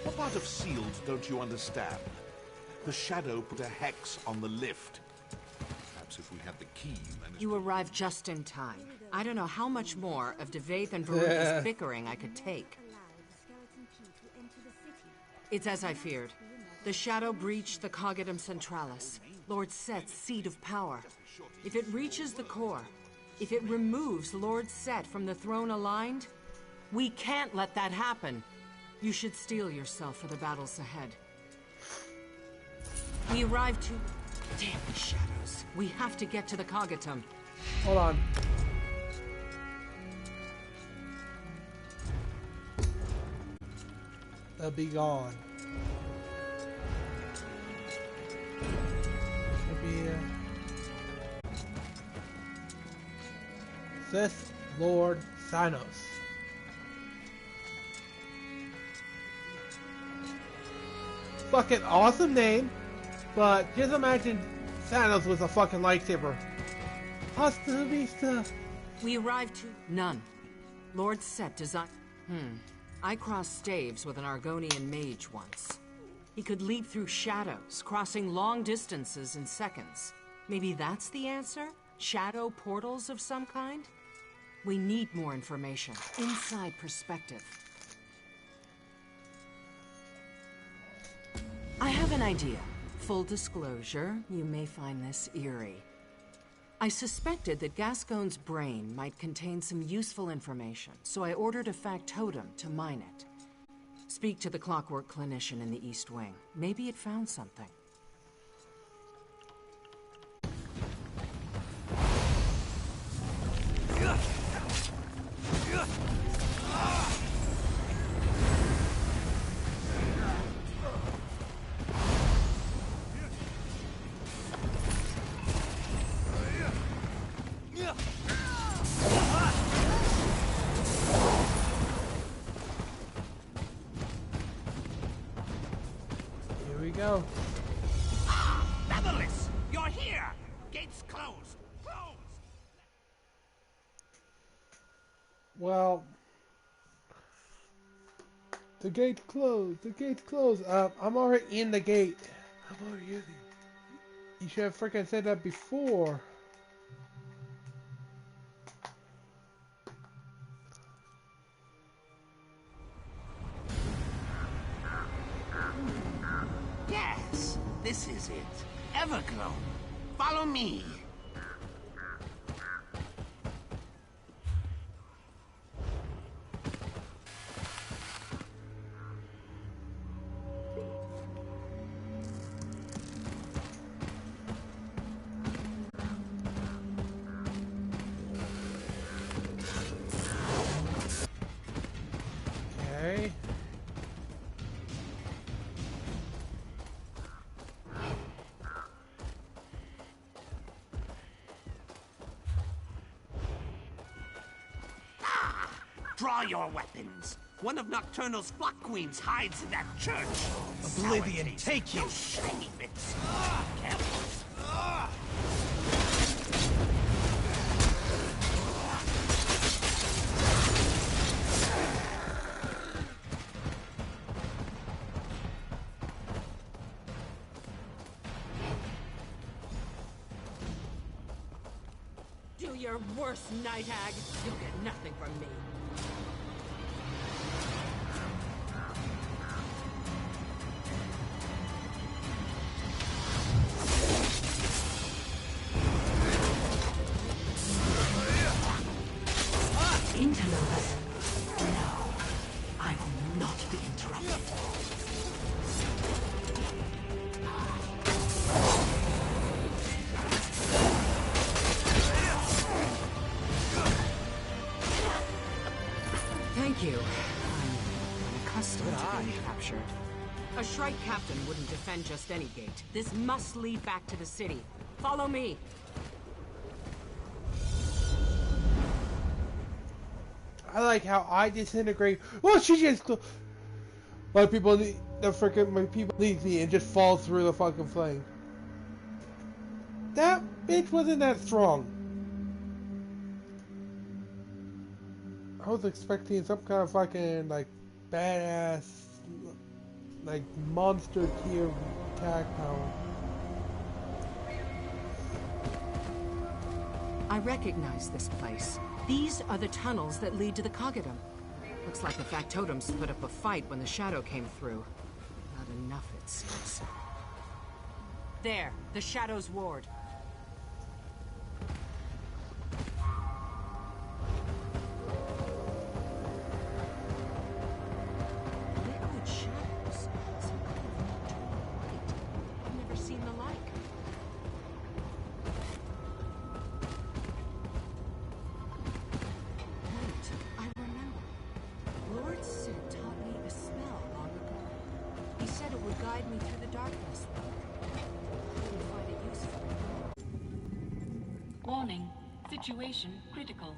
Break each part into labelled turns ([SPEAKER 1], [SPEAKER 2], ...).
[SPEAKER 1] What part of sealed don't you understand? The Shadow put a hex on the lift. Perhaps if we had the key,
[SPEAKER 2] You arrived just in time. I don't know how much more of Devaith and Veruca's bickering I could take. It's as I feared. The Shadow breached the Cognitum Centralis, Lord Set's seat of power. If it reaches the core, if it removes Lord Set from the throne aligned, we can't let that happen. You should steel yourself for the battles ahead. We arrived too... Damn the Shadows. We have to get to the Cognitum.
[SPEAKER 3] Hold on. They'll be gone. It'll be Sith Lord Thanos. Fucking awesome name, but just imagine Thanos with a fucking lightsaber. Hasta vista.
[SPEAKER 2] We arrived to... None. Lord Set designed... I crossed staves with an Argonian mage once. He could leap through shadows, crossing long distances in seconds. Maybe that's the answer? Shadow portals of some kind? We need more information. Inside perspective. I have an idea. Full disclosure, you may find this eerie. I suspected that Gascoigne's brain might contain some useful information, so I ordered a factotum to mine it. Speak to the Clockwork clinician in the East Wing. Maybe it found something.
[SPEAKER 3] Go.
[SPEAKER 4] Fabulous! You're here! Gates closed! Closed!
[SPEAKER 3] Well, the gate closed. The gate closed. I'm already in the gate. I'm already in it. You should have freaking said that before.
[SPEAKER 4] This is it. Everglow. Follow me.
[SPEAKER 3] Okay.
[SPEAKER 4] Draw your weapons. One of Nocturnal's flock queens hides in that church.
[SPEAKER 5] Oblivion, take you!
[SPEAKER 4] You shiny bits. Careful.
[SPEAKER 2] Do your worst, Night Hag. You'll get nothing from me.
[SPEAKER 6] Interlopers. No, I will not be interrupted.
[SPEAKER 2] Thank you. I'm accustomed to being captured. A Shrike captain wouldn't defend just any gate. This must lead back to the city. Follow me.
[SPEAKER 3] I like how I disintegrate. Well, she just. My people need my people leave me and just fall through the fucking flame. That bitch wasn't that strong. I was expecting some kind of fucking like badass like monster tier attack power.
[SPEAKER 2] I recognize this place. These are the tunnels that lead to the Coggadum. Looks like the factotums put up a fight when the shadow came through. Not enough, it seems. There, the Shadow's ward. Liquid shadows. Some kind of nocturnal light. I've never seen the like. Wait, I remember. Lord Sid taught me a spell long ago. He said it would guide me through the darkness. I didn't find it useful.
[SPEAKER 6] Warning. Situation critical.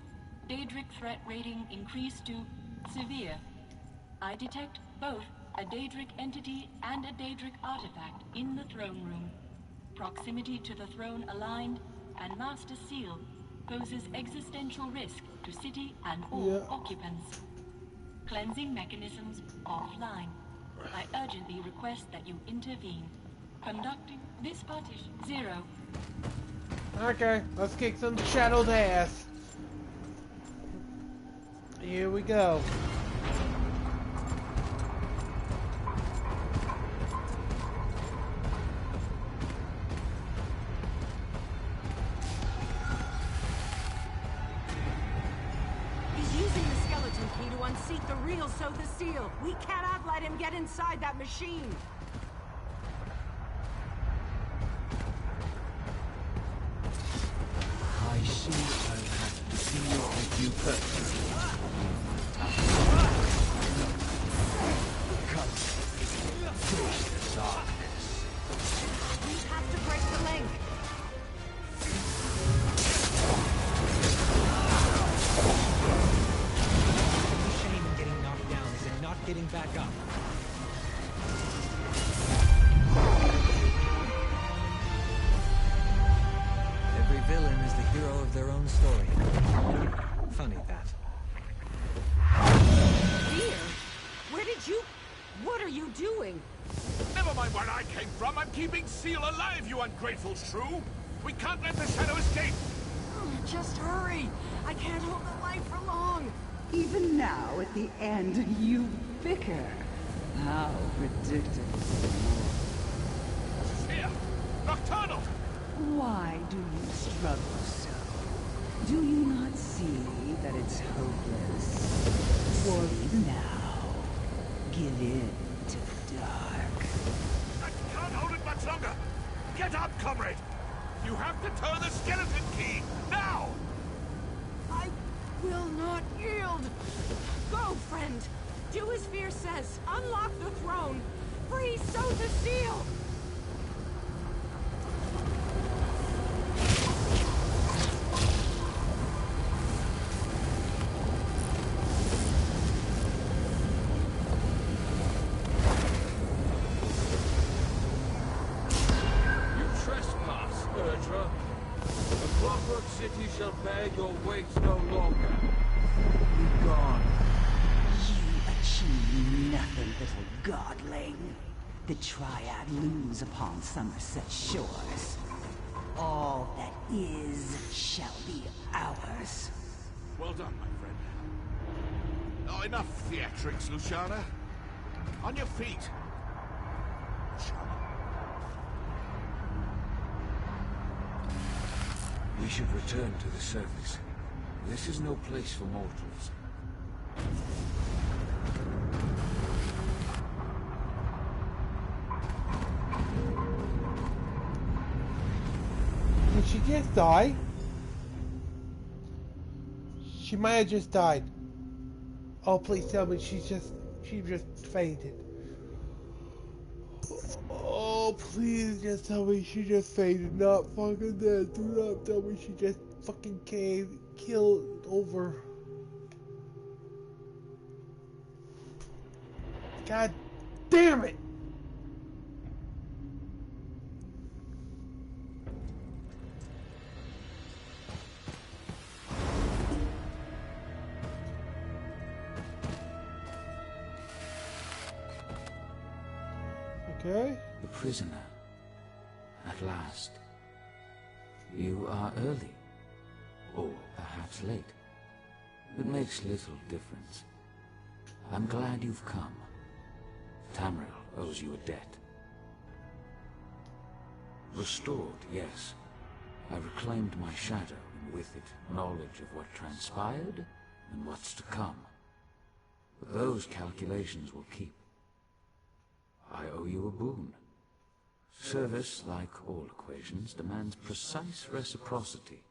[SPEAKER 6] Daedric threat rating increased to severe. I detect both a Daedric entity and a Daedric artifact in the throne room. Proximity to the throne aligned and Master Seal poses existential risk to city and all occupants. Cleansing mechanisms offline. I urgently request that you intervene. Conducting this partition 0.
[SPEAKER 3] Okay, let's kick some Shadow's ass. Here we go.
[SPEAKER 2] He's using the skeleton key to unseat the real Sow the Seal. We cannot let him get inside that machine.
[SPEAKER 5] I see I'll have to deal with you personally. Come, face the darkness.
[SPEAKER 2] We have to break the link.
[SPEAKER 5] The shame in getting knocked down is in not getting back up. Every villain is the hero of their own story. Funny that.
[SPEAKER 2] Dear, where did you... What are you doing?
[SPEAKER 1] Never mind where I came from. I'm keeping Seal alive, you ungrateful shrew. We can't let the shadow escape.
[SPEAKER 2] Just hurry. I can't hold the light for long.
[SPEAKER 7] Even now, at the end, you bicker. How predictable.
[SPEAKER 1] Here, Nocturnal.
[SPEAKER 7] Why do you struggle so? Do you not see that it's hopeless? See now. Give in to the dark.
[SPEAKER 1] I can't hold it much longer. Get up, comrade. You have to turn the skeleton key now.
[SPEAKER 2] I will not yield. Go, friend. Do as Fear says. Unlock the throne. Free Sow the Seal.
[SPEAKER 8] You trespass, Erdra. The Clockwork City shall bear your weight no longer. Be gone.
[SPEAKER 7] You achieve nothing, little godling. The Triad lose upon Somerset shores. All that is shall be ours.
[SPEAKER 1] Well done, my friend. Oh, enough theatrics, Luciana. On your feet. Luciana.
[SPEAKER 8] We should return to the surface. This is no place for mortals.
[SPEAKER 3] Did she just die? She might have just died. Oh, please tell me she just fainted. Oh, please just tell me she just fainted. Not fucking dead. Do not tell me she just fucking killed over. God damn it! Okay.
[SPEAKER 9] The prisoner. At last. You are early. Or perhaps late. It makes little difference. I'm glad you've come. Tamriel owes you a debt. Restored, yes. I reclaimed my shadow, and with it, knowledge of what transpired and what's to come. But those calculations will keep. I owe you a boon. Service, like all equations, demands precise reciprocity.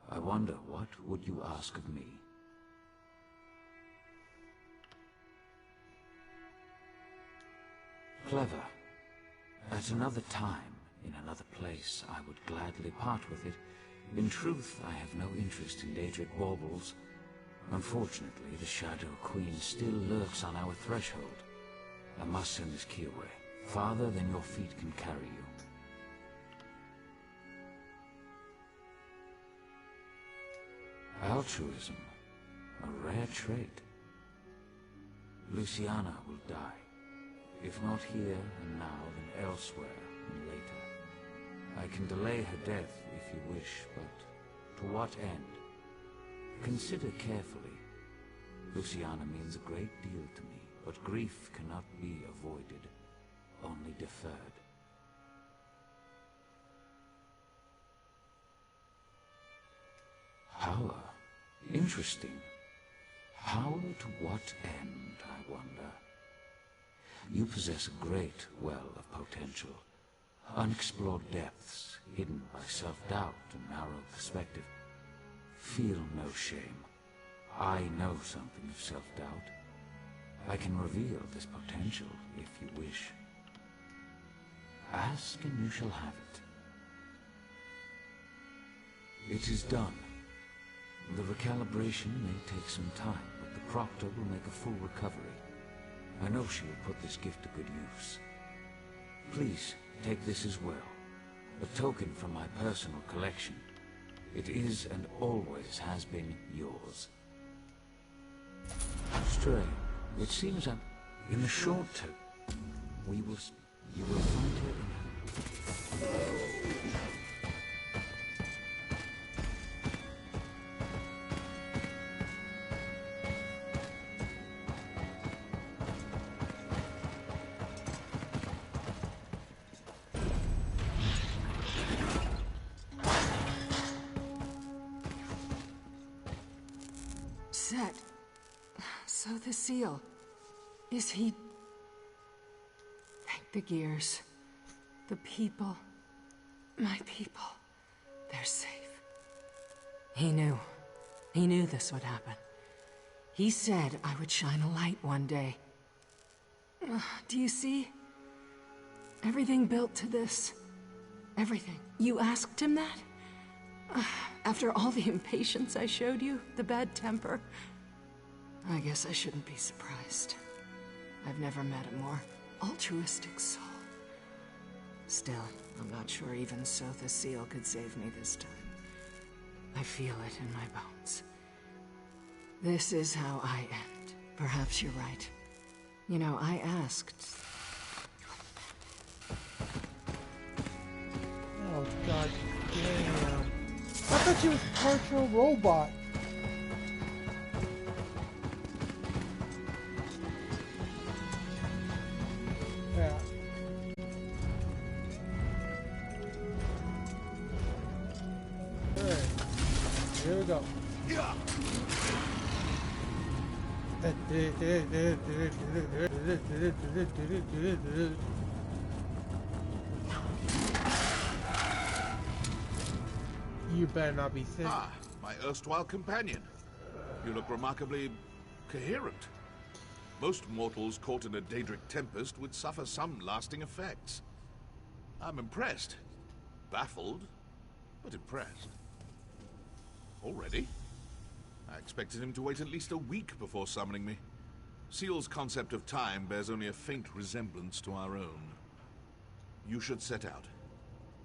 [SPEAKER 9] I wonder, what would you ask of me? Clever. At another time, in another place, I would gladly part with it. In truth, I have no interest in Daedric baubles. Unfortunately, the Shadow Queen still lurks on our threshold. I must send this key away, farther than your feet can carry you. Altruism, a rare trait. Luciana will die. If not here and now, then elsewhere and later. I can delay her death if you wish, but to what end? Consider carefully. Luciana means a great deal to me, but grief cannot be avoided, only deferred. Power. Interesting. Power to what end, I wonder? You possess a great well of potential. Unexplored depths, hidden by self-doubt and narrow perspective. Feel no shame. I know something of self-doubt. I can reveal this potential if you wish. Ask and you shall have it. It is done. The recalibration may take some time, but the Proctor will make a full recovery. I know she will put this gift to good use. Please, take this as well. A token from my personal collection. It is and always has been yours. Stray, it seems that in the short term, you will find her in her...
[SPEAKER 2] Set. So the seal. Is he... Thank the gears. The people. My people. They're safe. He knew. He knew this would happen. He said I would shine a light one day. Do you see? Everything built to this. Everything. You asked him that? After all the impatience I showed you, the bad temper, I guess I shouldn't be surprised. I've never met a more altruistic soul. Still, I'm not sure even so the seal could save me this time. I feel it in my bones. This is how I end. Perhaps you're right. You know, I asked...
[SPEAKER 3] Oh, god damn. I thought she was a partial robot. Yeah. Alright. Here we go. You better not be sick.
[SPEAKER 1] Ah, my erstwhile companion. You look remarkably coherent. Most mortals caught in a Daedric tempest would suffer some lasting effects. I'm impressed. Baffled, but impressed. Already? I expected him to wait at least a week before summoning me. Seal's concept of time bears only a faint resemblance to our own. You should set out.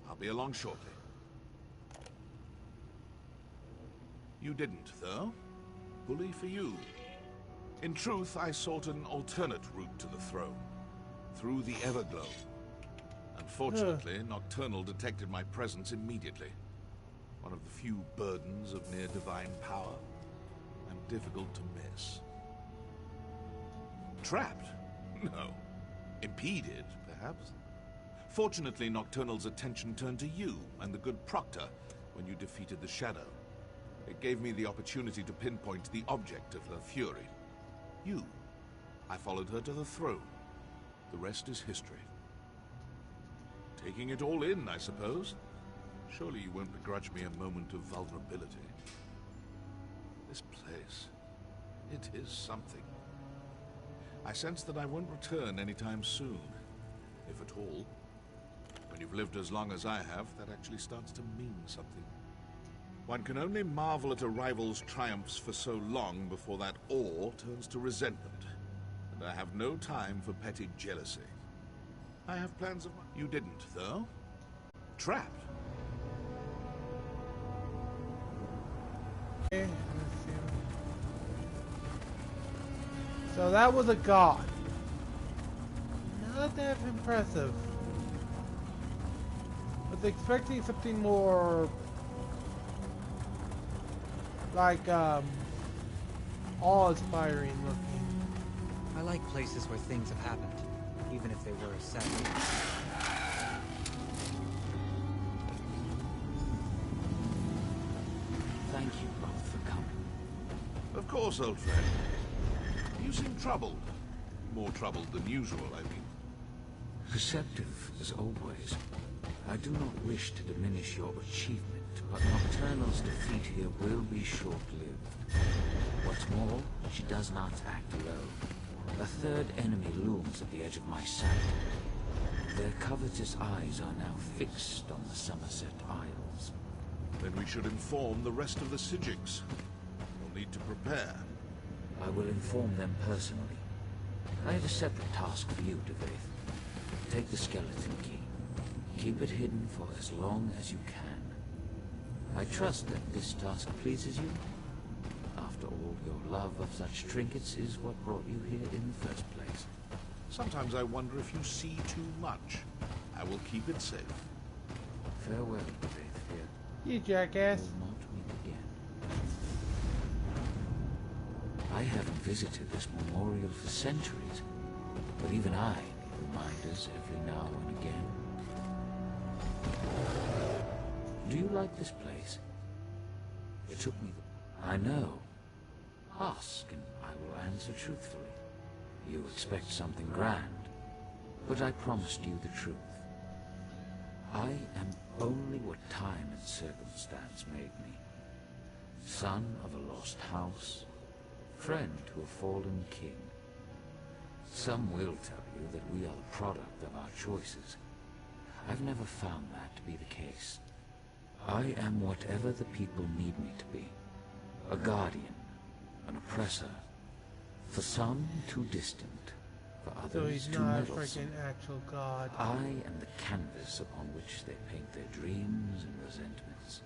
[SPEAKER 1] I'll be along shortly. You didn't, though. Bully for you. In truth, I sought an alternate route to the throne. through the Everglow. Unfortunately, Nocturnal detected my presence immediately. One of the few burdens of near divine power, and difficult to miss. Trapped? No. Impeded, perhaps? Fortunately, Nocturnal's attention turned to you and the good Proctor when you defeated the Shadow. It gave me the opportunity to pinpoint the object of her fury. You. I followed her to the throne. The rest is history. Taking it all in, I suppose. Surely you won't begrudge me a moment of vulnerability. This place, it is something. I sense that I won't return anytime soon, if at all. When you've lived as long as I have, that actually starts to mean something. One can only marvel at a rival's triumphs for so long before that awe turns to resentment. And I have no time for petty jealousy. I have plans of my... You didn't, though? Trapped?
[SPEAKER 3] Okay, let's see. So that was a god. Not that impressive. Was expecting something more like awe-inspiring looking.
[SPEAKER 5] I like places where things have happened, even if they were sad.
[SPEAKER 9] Thank you both for coming.
[SPEAKER 1] Of course, old friend. You seem troubled. More troubled than usual, I mean.
[SPEAKER 9] Perceptive, as always. I do not wish to diminish your achievement, but Nocturnal's defeat here will be short-lived. What's more, she does not act alone. A third enemy looms at the edge of my sight. Their covetous eyes are now fixed on the Somerset Isles.
[SPEAKER 1] Then we should inform the rest of the Sijiks. We'll need to prepare.
[SPEAKER 9] I will inform them personally. I have a separate task for you, Devaith. Take the skeleton key. Keep it hidden for as long as you can. I trust that this task pleases you. After all, your love of such trinkets is what brought you here in the first place.
[SPEAKER 1] Sometimes I wonder if you see too much. I will keep it safe.
[SPEAKER 9] Farewell, Devaith here.
[SPEAKER 3] You jackass.
[SPEAKER 9] We'll not meet again. I haven't visited this memorial for centuries, but even I need reminders every now and again. Do you like this place? It took me... I know. Ask, and I will answer truthfully. You expect something grand, but I promised you the truth. I am only what time and circumstance made me. Son of a lost house, friend to a fallen king. Some will tell you that we are the product of our choices. I've never found that to be the case. I am whatever the people need me to be. A guardian, an oppressor. For some, too distant. For others,
[SPEAKER 3] So he's
[SPEAKER 9] too
[SPEAKER 3] not a
[SPEAKER 9] meddlesome.
[SPEAKER 3] freaking actual god.
[SPEAKER 9] I am the canvas upon which they paint their dreams and resentments.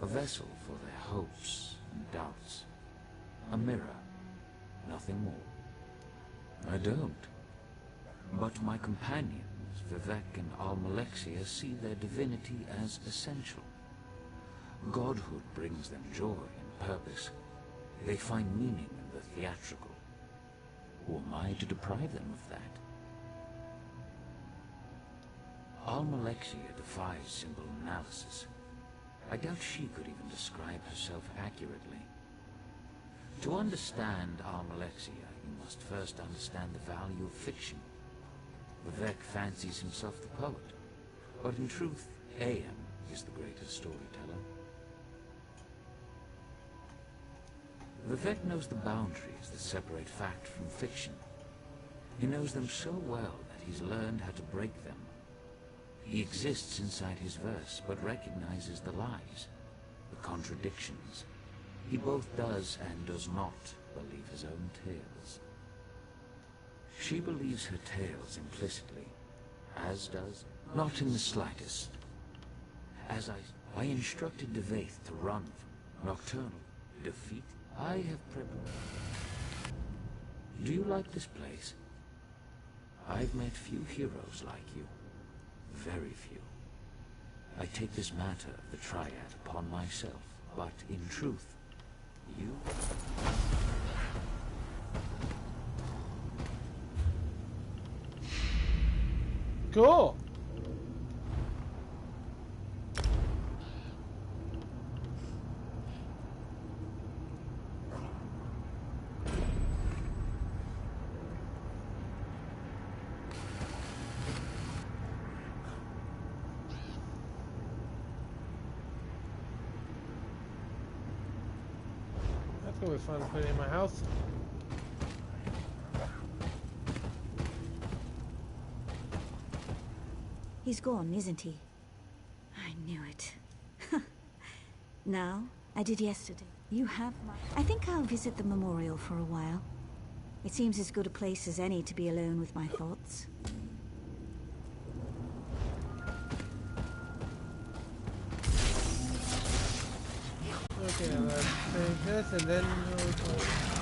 [SPEAKER 9] A vessel for their hopes and doubts. A mirror, nothing more. I don't. But my companions, Vivek and Almalexia, see their divinity as essential. Godhood brings them joy and purpose. They find meaning in the theatrical. Who am I to deprive them of that? Almalexia defies symbol analysis. I doubt she could even describe herself accurately. To understand Almalexia, you must first understand the value of fiction. Vivek fancies himself the poet, but in truth, AM is the greatest storyteller. Vivek knows the boundaries that separate fact from fiction. He knows them so well that he's learned how to break them. He exists inside his verse, but recognizes the lies, the contradictions. He both does and does not believe his own tales. She believes her tales implicitly, as does, not in the slightest. As I instructed Devaith to run from Nocturnal defeat, I have prepared. Do you like this place? I've met few heroes like you. Very few. I take this matter of the Triad upon myself, but in truth, you...
[SPEAKER 3] Cool. That's gonna be fun to put in my house.
[SPEAKER 10] He's gone, isn't he? I knew it. Now, I did yesterday. You have my... I think I'll visit the memorial for a while. It seems as good a place as any to be alone with my thoughts.
[SPEAKER 3] Okay, let's take this and then...